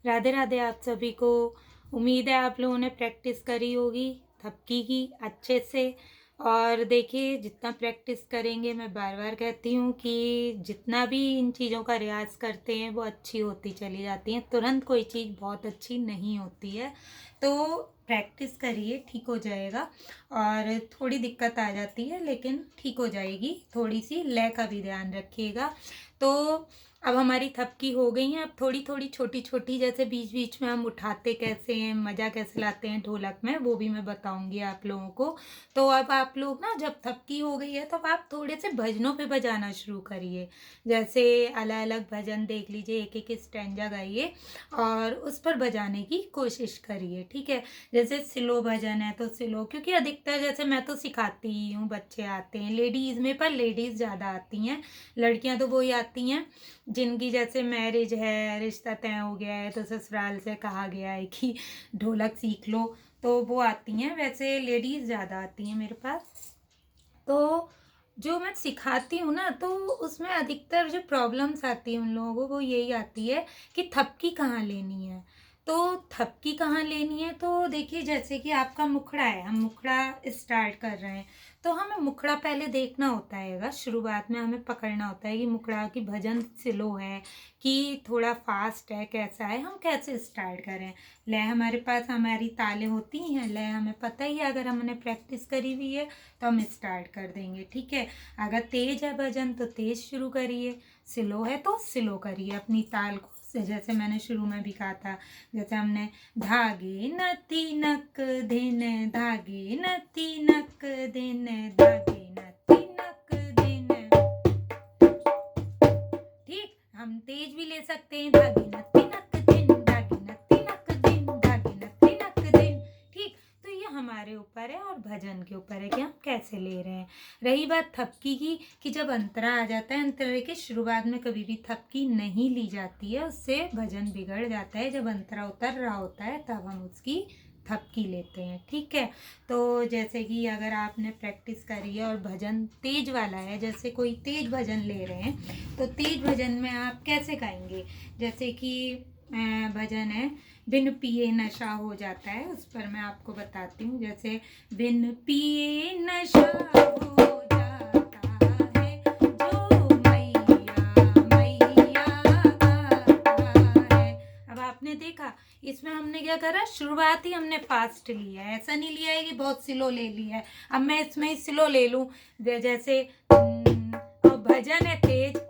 राधे राधे आप सभी को। उम्मीद है आप लोगों ने प्रैक्टिस करी होगी थपकी की अच्छे से। और देखिए जितना प्रैक्टिस करेंगे, मैं बार बार कहती हूँ कि जितना भी इन चीज़ों का रियाज़ करते हैं वो अच्छी होती चली जाती हैं। तुरंत कोई चीज़ बहुत अच्छी नहीं होती है, तो प्रैक्टिस करिए, ठीक हो जाएगा। और थोड़ी दिक्कत आ जाती है लेकिन ठीक हो जाएगी। थोड़ी सी लय का भी ध्यान रखिएगा। तो अब हमारी थपकी हो गई है। अब थोड़ी थोड़ी छोटी छोटी, जैसे बीच बीच में हम उठाते कैसे हैं, मज़ा कैसे लाते हैं ढोलक में, वो भी मैं बताऊंगी आप लोगों को। तो अब आप लोग ना, जब थपकी हो गई है तो अब आप थोड़े से भजनों पे बजाना शुरू करिए। जैसे अलग अलग भजन देख लीजिए, एक एक स्टैंजा गाइए और उस पर बजाने की कोशिश करिए, ठीक है। जैसे स्लो भजन है तो स्लो, क्योंकि अधिकतर जैसे मैं तो सिखाती ही हूँ, बच्चे आते हैं लेडीज़ में, पर लेडीज़ ज़्यादा आती हैं। लड़कियां तो वही आती हैं जिनकी जैसे मैरिज है, रिश्ता तय हो गया है, तो ससुराल से कहा गया है कि ढोलक सीख लो, तो वो आती हैं। वैसे लेडीज़ ज़्यादा आती हैं मेरे पास। तो जो मैं सिखाती हूँ ना, तो उसमें अधिकतर जो प्रॉब्लम्स आती है उन लोगों को, वो यही आती है कि थपकी कहाँ लेनी है। तो थपकी कहाँ लेनी है, तो देखिए जैसे कि आपका मुखड़ा है, हम मुखड़ा स्टार्ट कर रहे हैं, तो हमें मुखड़ा पहले देखना होता है। शुरुआत में हमें पकड़ना होता है कि मुखड़ा की भजन स्लो है कि थोड़ा फास्ट है, कैसा है, हम कैसे स्टार्ट करें। लय हमारे पास, हमारी तालें होती हैं, लय हमें पता ही है, अगर हमने प्रैक्टिस करी हुई है तो हम स्टार्ट कर देंगे, ठीक है। अगर तेज है भजन तो तेज शुरू करिए, स्लो है तो स्लो करिए अपनी ताल को। जैसे मैंने शुरू में भी कहा था, जैसे हमने धागे नती नक दिन, धागे नती नक दिन, धागे नती नक दिन, ठीक। हम तेज भी ले सकते हैं, धागे नत्ती नक दिन, धागे नत्ती नक दिन, धागे नत्ती नक दिन, ठीक। तो ये हमारे ऊपर है और भजन के ऊपर है कि हम कैसे ले रहे हैं। रही बात थपकी की, कि जब अंतरा आ जाता है, अंतरे के शुरुआत में कभी भी थपकी नहीं ली जाती है, उससे भजन बिगड़ जाता है। जब अंतरा उतर रहा होता है तब हम उसकी थपकी लेते हैं, ठीक है। तो जैसे कि अगर आपने प्रैक्टिस करी है और भजन तेज वाला है, जैसे कोई तेज भजन ले रहे हैं, तो तेज भजन में आप कैसे गाएंगे। जैसे कि भजन है बिन पिए नशा हो जाता है, उस पर मैं आपको बताती हूँ। जैसे बिन पिए नशा हो जाता है, जो मैया मैया गाता है। अब आपने देखा, इसमें हमने क्या करा, शुरुआत ही हमने फास्ट लिया है, ऐसा नहीं लिया है कि बहुत स्लो ले लिया है। अब मैं इसमें स्लो ले लूँ, जैसे और भजन है तेज,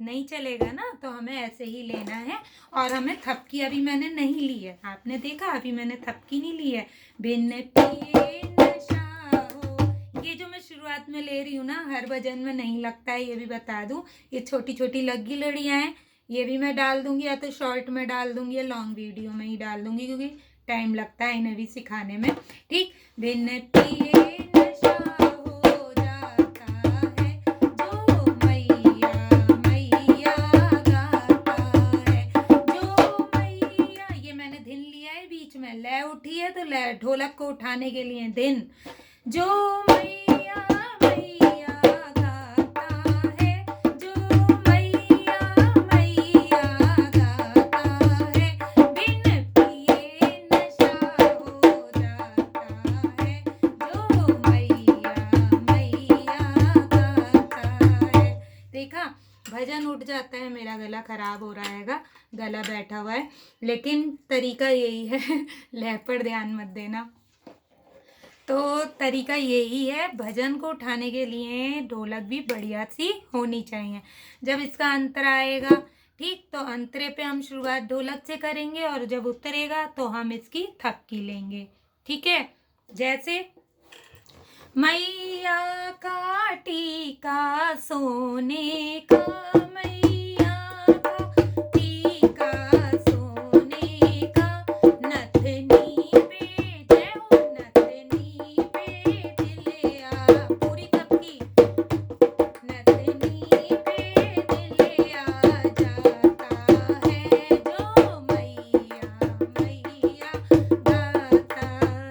नहीं चलेगा ना, तो हमें ऐसे ही लेना है। और हमें थपकी अभी मैंने नहीं ली है, आपने देखा अभी मैंने थपकी नहीं ली है। बिन पिए नशा हो, ये जो मैं शुरुआत में ले रही हूँ ना, हर भजन में नहीं लगता है, ये भी बता दूं। ये छोटी छोटी लग्गी लड़ियाँ हैं, ये भी मैं डाल दूंगी, या तो शॉर्ट में डाल दूंगी या लॉन्ग वीडियो में ही डाल दूंगी, क्योंकि टाइम लगता है इन्हें भी सिखाने में, ठीक। बिन पिए नशा हो जाता है, जो मैया मैया गाता है, जो मैया, ये मैंने धिन लिया है, बीच में लय उठी है तो लय, ढोलक को उठाने के लिए धिन, जो मैया मैया गाता है, जो मैया मैया गाता है, बिन पिए नशा हो जाता है, जो मैया मैया गाता है। देखा, भजन उठ जाता है, मेरा गला खराब हो रहा है, गला बैठा हुआ है, लेकिन तरीका यही है लय पर ध्यान मत देना। तो तरीका यही है, भजन को उठाने के लिए ढोलक भी बढ़िया सी होनी चाहिए। जब इसका अंतर आएगा, ठीक, तो अंतरे पे हम शुरुआत ढोलक से करेंगे, और जब उतरेगा तो हम इसकी थपकी लेंगे, ठीक है। जैसे मैया का टीका सोने का, मैया का टीका सोने का, नथनी पे जय हो, नथनी पे दिलिया, पूरी थपकी, नथनी पे दिलिया जाता है, जो मैया मैया गाता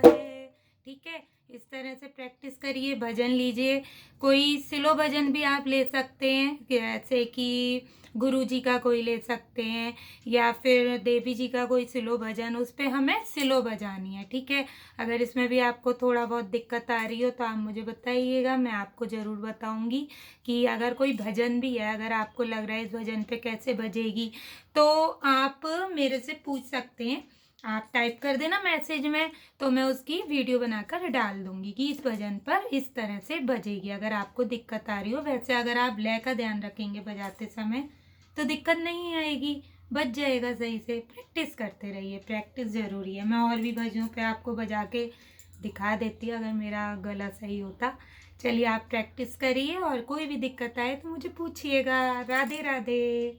है, ठीक है। इस तरह से प्रैक्टिस करिए। करिए, भजन लीजिए। कोई स्लो भजन भी आप ले सकते हैं, जैसे कि गुरु जी का कोई ले सकते हैं, या फिर देवी जी का कोई स्लो भजन, उस पर हमें स्लो बजानी है, ठीक है। अगर इसमें भी आपको थोड़ा बहुत दिक्कत आ रही हो तो आप मुझे बताइएगा, मैं आपको ज़रूर बताऊंगी कि अगर कोई भजन भी है, अगर आपको लग रहा है इस भजन पे कैसे बजेगी, तो आप मेरे से पूछ सकते हैं। आप टाइप कर देना मैसेज में, तो मैं उसकी वीडियो बनाकर डाल दूंगी कि इस भजन पर इस तरह से बजेगी, अगर आपको दिक्कत आ रही हो। वैसे अगर आप लय का ध्यान रखेंगे बजाते समय तो दिक्कत नहीं आएगी, बज जाएगा सही से। प्रैक्टिस करते रहिए, प्रैक्टिस ज़रूरी है। मैं और भी भजनों पे आपको बजा के दिखा देती अगर मेरा गला सही होता। चलिए, आप प्रैक्टिस करिए और कोई भी दिक्कत आए तो मुझे पूछिएगा। राधे राधे।